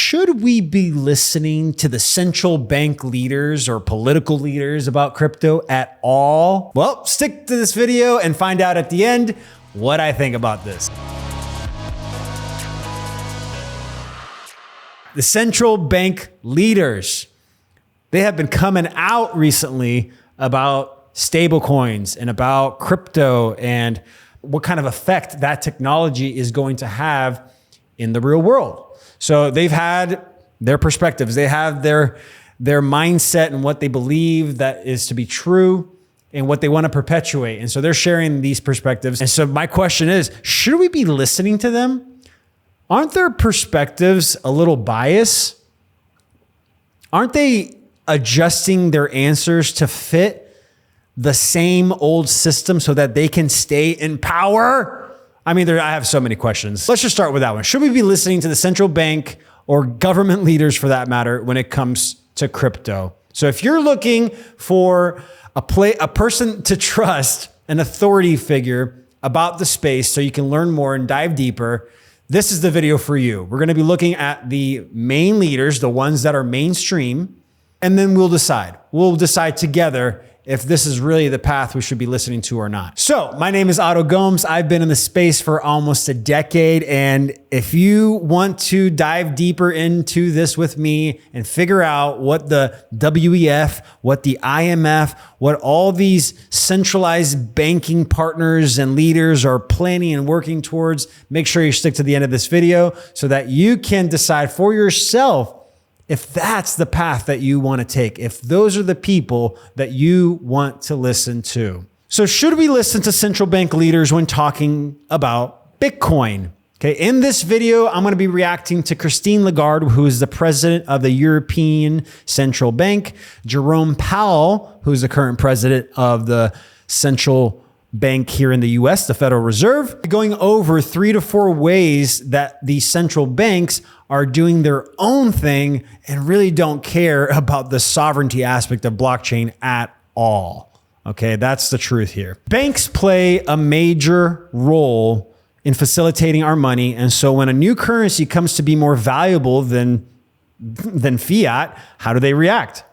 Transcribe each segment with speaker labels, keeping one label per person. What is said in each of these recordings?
Speaker 1: should we be listening to the central bank leaders or political leaders about crypto at all? Well, stick to this video and find out at the end what I think about this. The central bank leaders, they have been coming out recently about stablecoins and about crypto and what kind of effect that technology is going to have in the real world. So they've had their perspectives. They have their mindset and what they believe that is to be true and what they want to perpetuate. And so they're sharing these perspectives. And so my question is, should we be listening to them? Aren't their perspectives a little biased? Aren't they adjusting their answers to fit the same old system so that they can stay in power? I mean, I have so many questions. Let's just start with that one. Should we be listening to the central bank or government leaders for that matter when it comes to crypto? So if you're looking for a person to trust, an authority figure about the space so you can learn more and dive deeper, this is the video for you. We're going to be looking at the main leaders, the ones that are mainstream, and then we'll decide. We'll decide together if this is really the path we should be listening to or not. So my name is Oto Gomes. I've been in the space for almost a decade. And if you want to dive deeper into this with me and figure out what the WEF, what the IMF, what all these centralized banking partners and leaders are planning and working towards, make sure you stick to the end of this video so that you can decide for yourself if that's the path that you want to take, if those are the people that you want to listen to. So should we listen to central bank leaders when talking about Bitcoin? Okay, in this video, I'm going to be reacting to Christine Lagarde, who is the president of the European Central Bank, Jerome Powell, who's the current president of the central bank here in the US, the Federal Reserve, going over 3 to 4 ways that the central banks are doing their own thing and really don't care about the sovereignty aspect of blockchain at all. Okay, that's the truth here. Banks play a major role in facilitating our money. And so when a new currency comes to be more valuable than fiat, how do they react?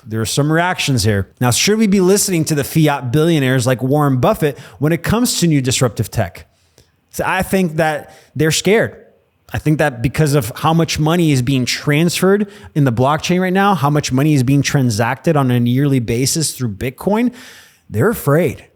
Speaker 1: There are some reactions here. Now, should we be listening to the fiat billionaires like Warren Buffett when it comes to new disruptive tech? So I think that they're scared. I think that because of how much money is being transferred in the blockchain right now, how much money is being transacted on a yearly basis through Bitcoin, they're afraid.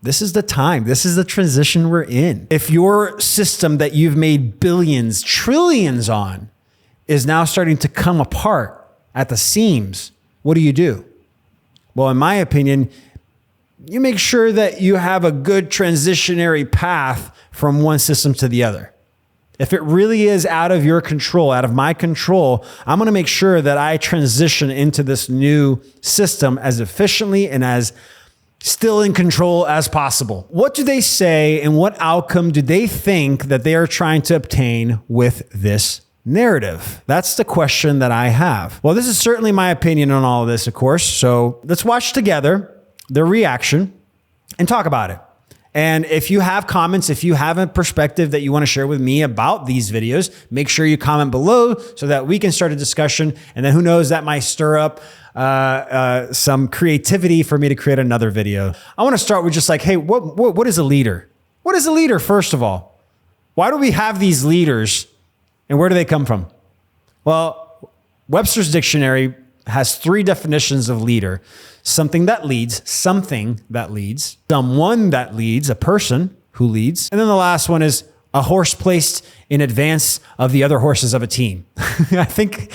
Speaker 1: This is the time. This is the transition we're in. If your system that you've made billions, trillions on is now starting to come apart at the seams, what do? Well, in my opinion, you make sure that you have a good transitionary path from one system to the other. If it really is out of your control, out of my control, I'm going to make sure that I transition into this new system as efficiently and as still in control as possible. What do they say and what outcome do they think that they are trying to obtain with this narrative? That's the question that I have. Well, this is certainly my opinion on all of this, of course. So let's watch together their reaction and talk about it. And if you have comments, if you have a perspective that you want to share with me about these videos, make sure you comment below so that we can start a discussion. And then who knows, that might stir up some creativity for me to create another video. I want to start with just like, hey, what is a leader? What is a leader, first of all? Why do we have these leaders and where do they come from? Well, Webster's dictionary has 3 definitions of leader. Something that leads, someone that leads, a person who leads. And then the last one is a horse placed in advance of the other horses of a team. I think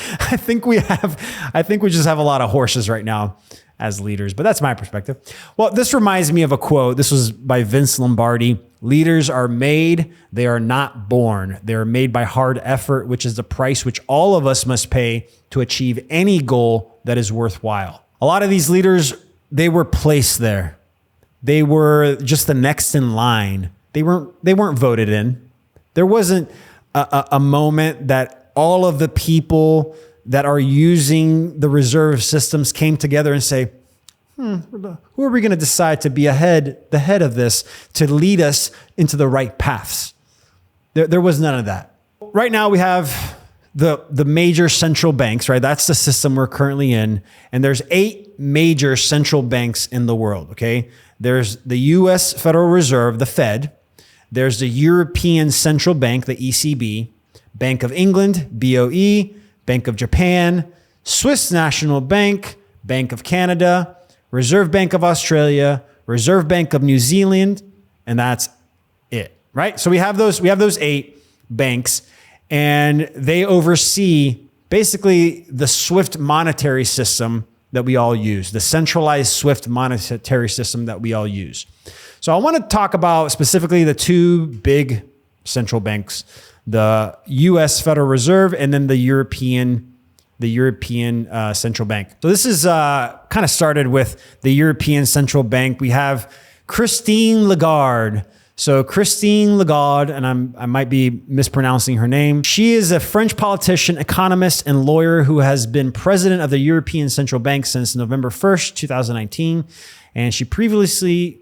Speaker 1: we just have a lot of horses right now as leaders, but that's my perspective. Well, this reminds me of a quote. This was by Vince Lombardi. Leaders are made, they are not born. They are made by hard effort, which is the price which all of us must pay to achieve any goal that is worthwhile. A lot of these leaders, they were placed there. They were just the next in line. They weren't voted in. There wasn't a moment that all of the people that are using the reserve systems came together and say, who are we going to decide to be the head of this, to lead us into the right paths? There was none of that. Right now we have the major central banks, right? That's the system we're currently in. And there's 8 major central banks in the world, okay? There's the US Federal Reserve, the Fed. There's the European Central Bank, the ECB, Bank of England, BOE, Bank of Japan, Swiss National Bank, Bank of Canada, Reserve Bank of Australia, Reserve Bank of New Zealand, and that's it, right? So we have those 8 banks, and they oversee basically the SWIFT monetary system that we all use, the centralized SWIFT monetary system that we all use. So I want to talk about specifically the 2 big central banks, the US Federal Reserve and then the European Central Bank. So this is kind of started with the European Central Bank. We have Christine Lagarde. So Christine Lagarde, and I might be mispronouncing her name. She is a French politician, economist, and lawyer who has been president of the European Central Bank since November 1st, 2019. And she previously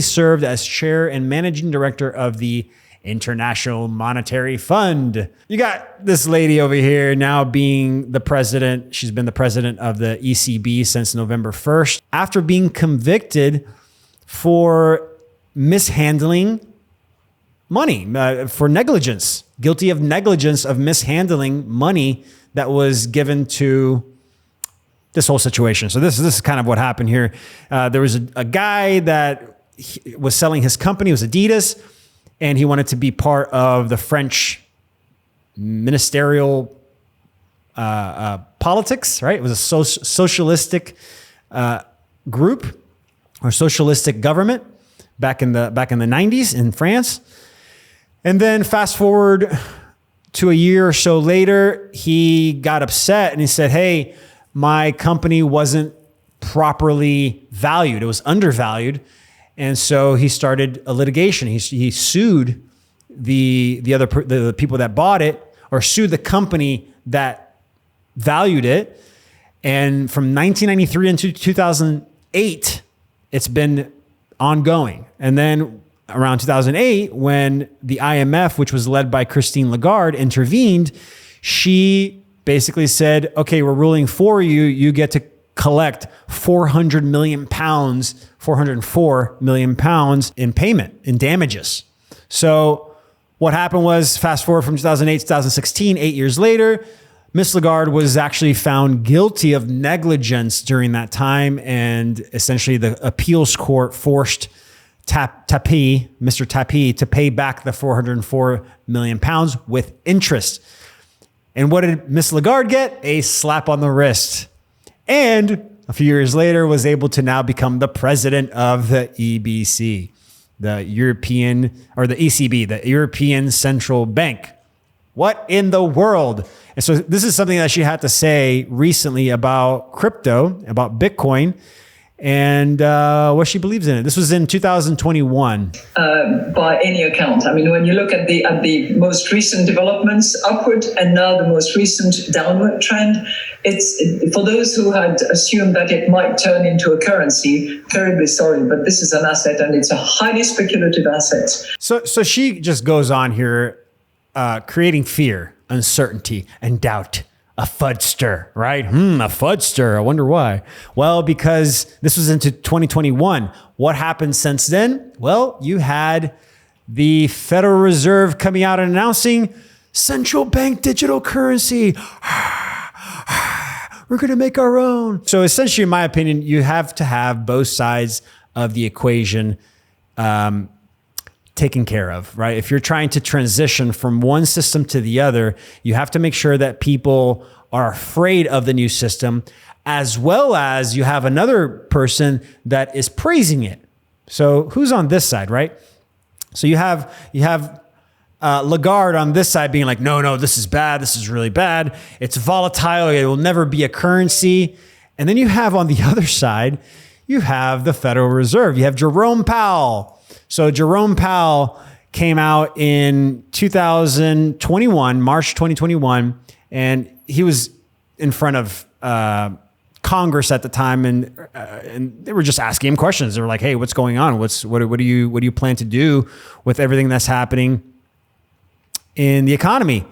Speaker 1: served as chair and managing director of the International Monetary Fund. You got this lady over here now being the president. She's been the president of the ECB since November 1st. After being convicted for mishandling money, for negligence, guilty of negligence of mishandling money that was given to this whole situation. So this is kind of what happened here. There was a guy that was selling his company, it was Adidas, and he wanted to be part of the French ministerial politics, right? It was a socialistic group or socialistic government back in the 90s in France. And then fast forward to a year or so later, he got upset and he said, hey, my company wasn't properly valued. It was undervalued. And so he started a litigation. He sued the people that bought it, or sued the company that valued it. And from 1993 into 2008, it's been ongoing. And then around 2008, when the IMF, which was led by Christine Lagarde, intervened, she basically said, okay, we're ruling for you. You get to collect 400 million pounds, 404 million pounds in payment, in damages. So what happened was, fast forward from 2008 to 2016, 8 years later, Miss Lagarde was actually found guilty of negligence during that time. And essentially the appeals court forced Mr. Tapie to pay back the 404 million pounds with interest. And what did Miss Lagarde get? A slap on the wrist. And a few years later was able to now become the president of the EBC, the ECB, the European Central Bank. What in the world? And so this is something that she had to say recently about crypto, about Bitcoin, and what she believes in it. This was in 2021.
Speaker 2: By any account. I mean, when you look at the most recent developments upward and now the most recent downward trend, it's for those who had assumed that it might turn into a currency, terribly sorry, but this is an asset and it's a highly speculative asset.
Speaker 1: So she just goes on here, creating fear, uncertainty, and doubt. A fudster, right? A fudster. I wonder why. Well, because this was into 2021. What happened since then? Well, you had the Federal Reserve coming out and announcing central bank digital currency. We're going to make our own. So essentially, in my opinion, you have to have both sides of the equation taken care of, right? If you're trying to transition from one system to the other, you have to make sure that people are afraid of the new system, as well as you have another person that is praising it. So who's on this side, right? So you have Lagarde on this side being like, no, this is bad. This is really bad. It's volatile. It will never be a currency. And then you have on the other side, you have the Federal Reserve. You have Jerome Powell. So Jerome Powell came out in 2021, March 2021, and he was in front of Congress at the time, and they were just asking him questions. They were like, "Hey, what's going on? What do you plan to do with everything that's happening in the economy?"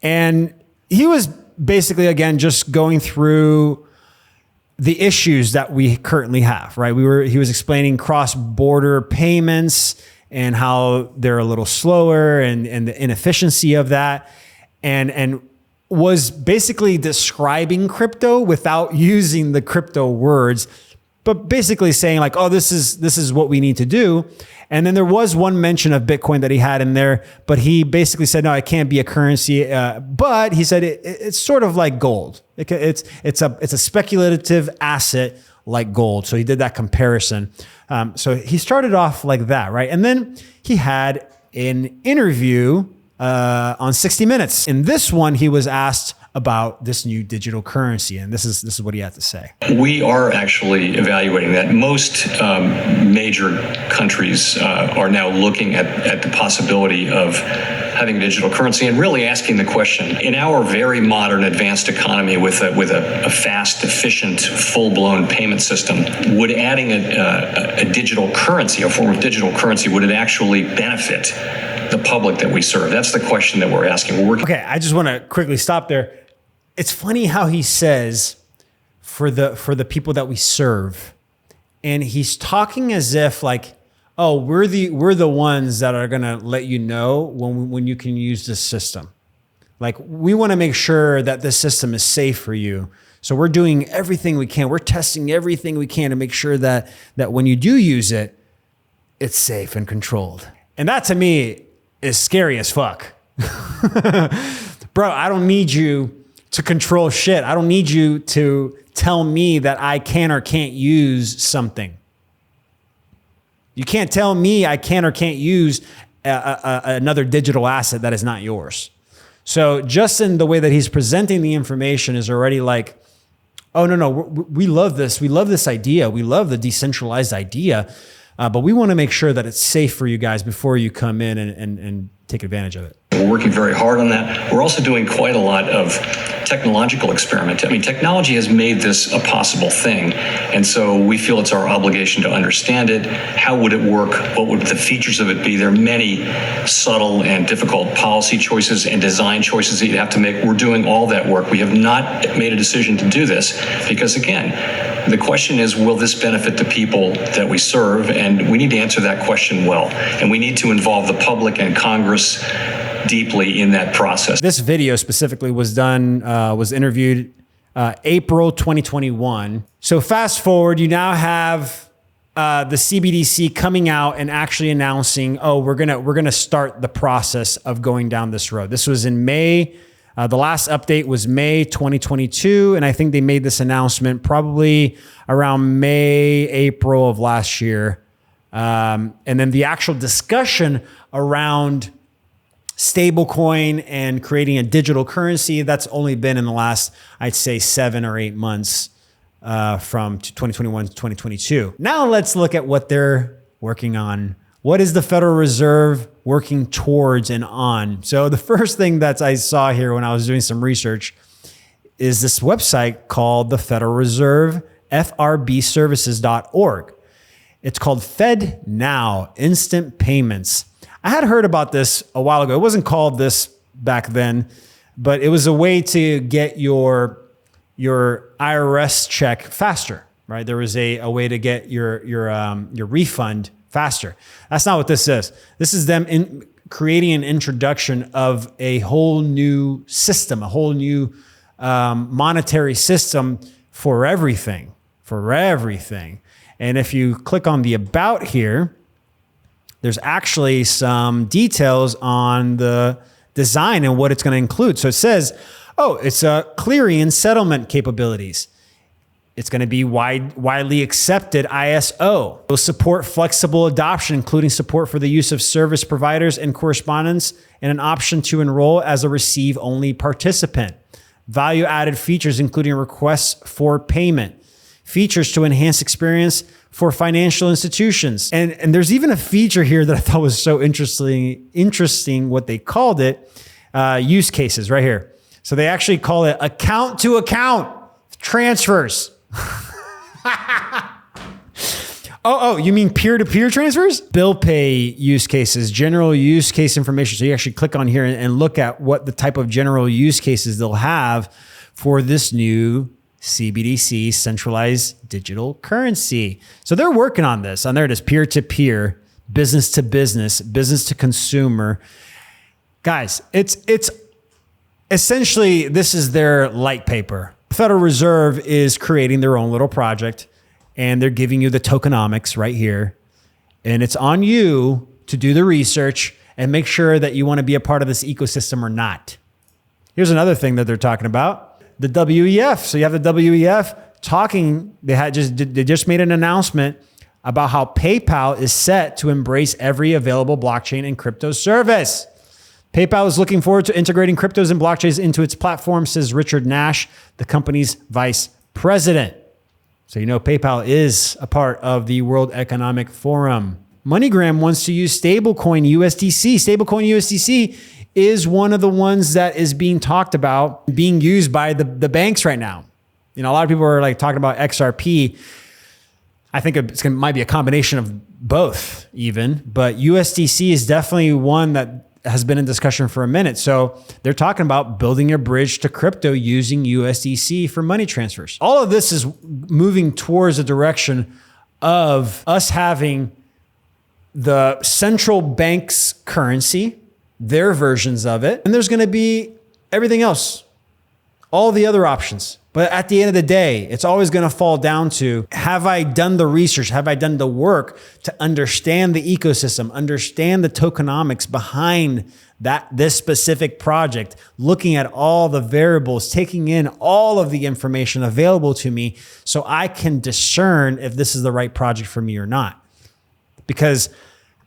Speaker 1: And he was basically, again, just going through the issues that we currently have, right? He was explaining cross-border payments and how they're a little slower and the inefficiency of that, and was basically describing crypto without using the crypto words, but basically saying like, oh, this is what we need to do. And then there was one mention of Bitcoin that he had in there, but he basically said, no, it can't be a currency. But he said it's sort of like gold. It's a speculative asset like gold. So he did that comparison. So he started off like that, right? And then he had an interview on 60 Minutes. In this one, he was asked about this new digital currency, and this is what he had to say.
Speaker 3: We are actually evaluating that. Most major countries are now looking at the possibility of having a digital currency and really asking the question, in our very modern advanced economy with a fast, efficient, full-blown payment system, would adding a digital currency, a form of digital currency, would it actually benefit the public that we serve? That's the question that we're asking.
Speaker 1: Okay, I just want to quickly stop there. It's funny how he says for the people that we serve, and he's talking as if like, oh, we're the ones that are gonna let you know when you can use this system. Like, we want to make sure that this system is safe for you. So we're doing everything we can. We're testing everything we can to make sure that when you do use it, it's safe and controlled. And that to me is scary as fuck. Bro, I don't need you to control shit. I don't need you to tell me that I can or can't use something. You can't tell me I can or can't use another digital asset that is not yours. So just in the way that he's presenting the information is already like, oh, no, we love this. We love this idea. We love the decentralized idea. But we want to make sure that it's safe for you guys before you come in and take advantage of it.
Speaker 3: We're working very hard on that. We're also doing quite a lot of technological experiment. I mean, technology has made this a possible thing. And so we feel it's our obligation to understand it. How would it work? What would the features of it be? There are many subtle and difficult policy choices and design choices that you have to make. We're doing all that work. We have not made a decision to do this because, again, the question is, will this benefit the people that we serve? And we need to answer that question well. And we need to involve the public and Congress deeply in that process.
Speaker 1: This video specifically was interviewed April 2021. So fast forward, you now have the CBDC coming out and actually announcing, oh, we're gonna start the process of going down this road. This was in May. The last update was May 2022, and I think they made this announcement probably around May, April of last year. And then the actual discussion around stablecoin and creating a digital currency, that's only been in the last, I'd say, 7 or 8 months from 2021 to 2022. Now let's look at what they're working on. What is the Federal Reserve working towards and on? So the first thing that I saw here when I was doing some research is this website called the Federal Reserve, FRBservices.org. It's called FedNow, Instant Payments. I had heard about this a while ago. It wasn't called this back then, but it was a way to get your IRS check faster, right? There was a way to get your refund faster. That's not what this is. This is them creating an introduction of a whole new system, a whole new monetary system for everything. And if you click on the About here, there's actually some details on the design and what it's going to include. So it says, oh, it's a clearing and settlement capabilities. It's going to be widely accepted ISO. It will support flexible adoption, including support for the use of service providers and correspondents, and an option to enroll as a receive-only participant. Value-added features, including requests for payment. Features to enhance experience for financial institutions. And there's even a feature here that I thought was so interesting what they called it, use cases right here. So they actually call it account to account transfers. Oh, you mean peer-to-peer transfers? Bill pay use cases, general use case information. So you actually click on here and look at what the type of general use cases they'll have for this new CBDC, centralized digital currency. So they're working on this. And there it is, peer-to-peer, business to business, business to consumer. Guys, it's essentially, this is their light paper. The Federal Reserve is creating their own little project, and they're giving you the tokenomics right here. And it's on you to do the research and make sure that you want to be a part of this ecosystem or not. Here's another thing that they're talking about, the WEF. So you have the WEF talking, they just made an announcement about how PayPal is set to embrace every available blockchain and crypto service. PayPal is looking forward to integrating cryptos and blockchains into its platform, says Richard Nash, the company's vice president. So you know PayPal is a part of the World Economic Forum. MoneyGram wants to use stablecoin USDC. Stablecoin USDC is one of the ones that is being talked about, being used by the banks right now. You know, a lot of people are like talking about XRP. I think might be a combination of both even, but USDC is definitely one that has been in discussion for a minute. So they're talking about building a bridge to crypto using USDC for money transfers. All of this is moving towards a direction of us having the central bank's currency, their versions of it, and there's going to be everything else, all the other options. But at the end of the day, it's always going to fall down to, have I done the research? Have I done the work to understand the ecosystem, understand the tokenomics behind this specific project, looking at all the variables, taking in all of the information available to me so I can discern if this is the right project for me or not. Because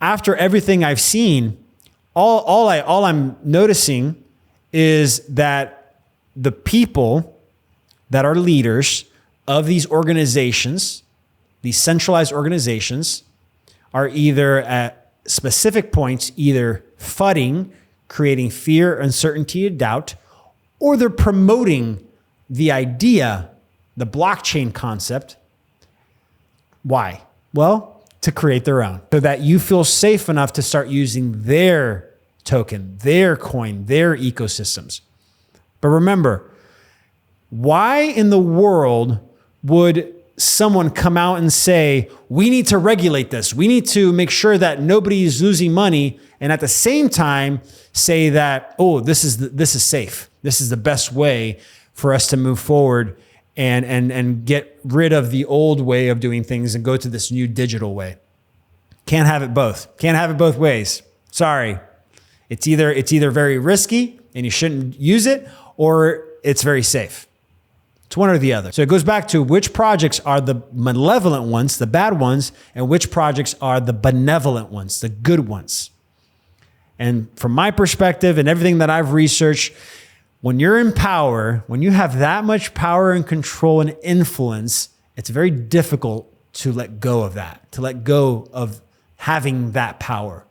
Speaker 1: after everything I've seen, all I'm noticing is that the people that are leaders of these organizations, these centralized organizations, are either at specific points, either fudding, creating fear, uncertainty, and doubt, or they're promoting the idea, the blockchain concept. Why? Well, to create their own, so that you feel safe enough to start using their token, their coin, their ecosystems. But remember, why in the world would someone come out and say, we need to regulate this, we need to make sure that nobody is losing money, and at the same time say that, oh, this is safe, this is the best way for us to move forward and get rid of the old way of doing things and go to this new digital way? Can't have it both. Can't have it both ways. Sorry. It's either very risky and you shouldn't use it, or it's very safe. It's one or the other. So it goes back to which projects are the malevolent ones, the bad ones, and which projects are the benevolent ones, the good ones. And from my perspective and everything that I've researched, when you're in power, when you have that much power and control and influence, it's very difficult to let go of that, to let go of having that power.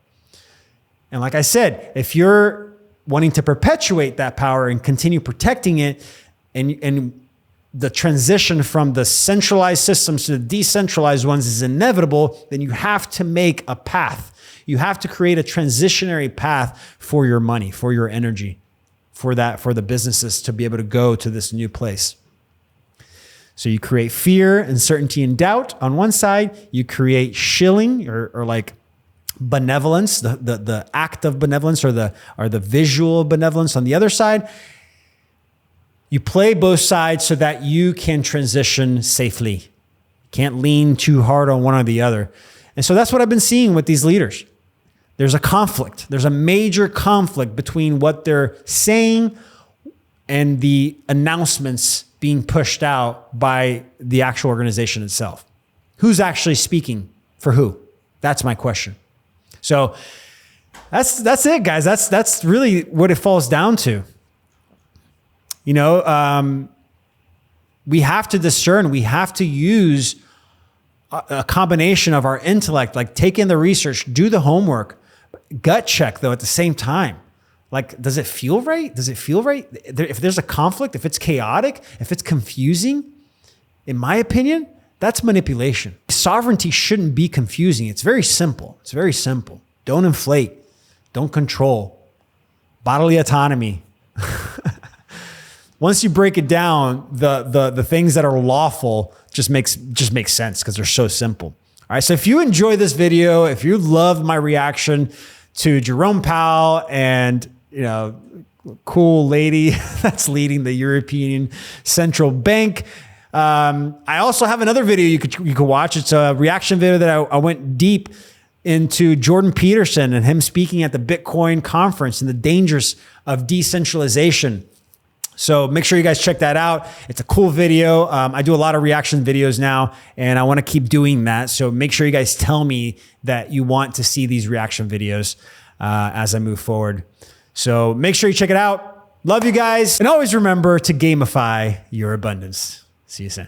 Speaker 1: And like I said, if you're wanting to perpetuate that power and continue protecting it, and the transition from the centralized systems to the decentralized ones is inevitable, then you have to make a path. You have to create a transitionary path for your money, for your energy, for the businesses to be able to go to this new place. So you create fear, uncertainty, and doubt on one side. You create shilling or like benevolence, the act of benevolence or the visual benevolence on the other side. You play both sides so that you can transition safely. Can't lean too hard on one or the other. And so that's what I've been seeing with these leaders. There's a conflict. There's a major conflict between what they're saying and the announcements being pushed out by the actual organization itself. Who's actually speaking for who? That's my question. So that's it, guys. That's really what it falls down to. You know, we have to discern. We have to use a combination of our intellect, like take in the research, do the homework, gut check though at the same time. Like, does it feel right? Does it feel right? If there's a conflict, if it's chaotic, if it's confusing, in my opinion, that's manipulation. sovereignty shouldn't be confusing. It's very simple. It's very simple. Don't inflate. Don't control. Bodily autonomy. Once you break it down, the things that are lawful just makes sense because they're so simple. All right. So if you enjoy this video, if you love my reaction to Jerome Powell and, cool lady that's leading the European Central Bank, I also have another video you could watch. It's a reaction video that I went deep into Jordan Peterson and him speaking at the Bitcoin conference and the dangers of decentralization. So make sure you guys check that out. It's a cool video. I do a lot of reaction videos now, and I want to keep doing that. So make sure you guys tell me that you want to see these reaction videos as I move forward. So make sure you check it out. Love you guys. And always remember to gamify your abundance. See you soon.